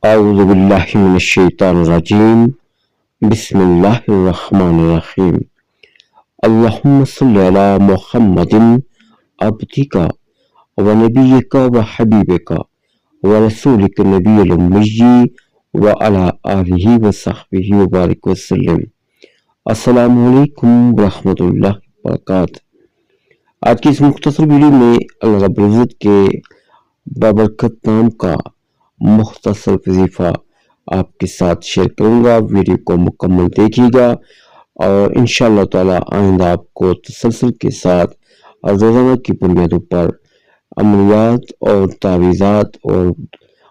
اعوذ باللہ من الشیطان الرجیم بسم اللہ الرحمن الرحیم اللہم صلی علی محمد عبدک و نبیک و حبیبک و رسولک نبی الامی و علی آلہ و صحبہ وبارک وسلم۔ السلام علیکم ورحمۃ اللہ وبرکاتہ۔ آج کی اس مختصر ویڈیو میں اللہ رب العزت کے بابرکت نام کا مختصر وظیفہ آپ کے ساتھ شیئر کروں گا۔ ویڈیو کو مکمل دیکھیے گا اور انشاءاللہ تعالی آئندہ آپ کو تسلسل کے ساتھ روزانہ کی بنیادوں پر عملیات اور تعویذات اور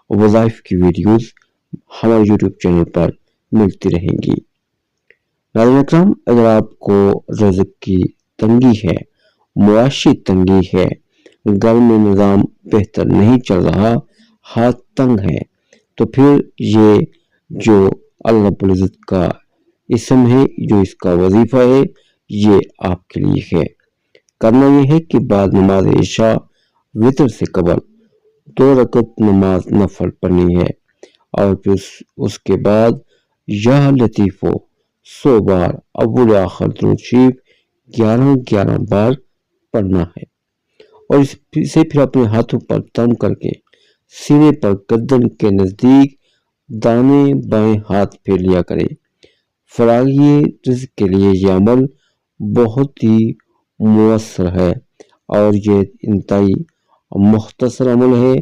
وظائف کی ویڈیوز ہمارے یوٹیوب چینل پر ملتی رہیں گی۔ ناظرین اکرام، اگر آپ کو رزق کی تنگی ہے، معاشی تنگی ہے، گھر میں نظام بہتر نہیں چل رہا، ہاتھ تنگ ہے، تو پھر یہ جو اللہ رب العزت کا اسم ہے، جو اس کا وظیفہ ہے، یہ آپ کے لیے ہے۔ کرنا یہ ہے کہ بعد نماز عشاء وتر سے قبل 2 رکعت نماز نفل پڑھنی ہے اور پھر اس کے بعد یا لطیف 100 بار اول آخر درود شریف 11 بار پڑھنا ہے، اور اسے پھر اپنے ہاتھوں پر دم کر کے سینے پر گردن کے نزدیک دائیں بائیں ہاتھ پھیر لیا کرے۔ فراغی رزق کے لیے یہ عمل بہت ہی مؤثر ہے اور یہ انتہائی مختصر عمل ہے۔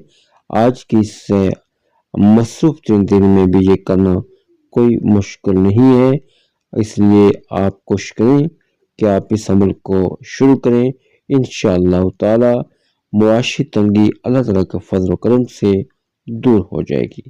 آج کی اس مصروف دن میں بھی یہ کرنا کوئی مشکل نہیں ہے، اس لیے آپ کوشش کریں کہ آپ اس عمل کو شروع کریں۔ انشاءاللہ تعالی معاشی تنگی اللہ تعالیٰ کے فضل و کرم سے دور ہو جائے گی۔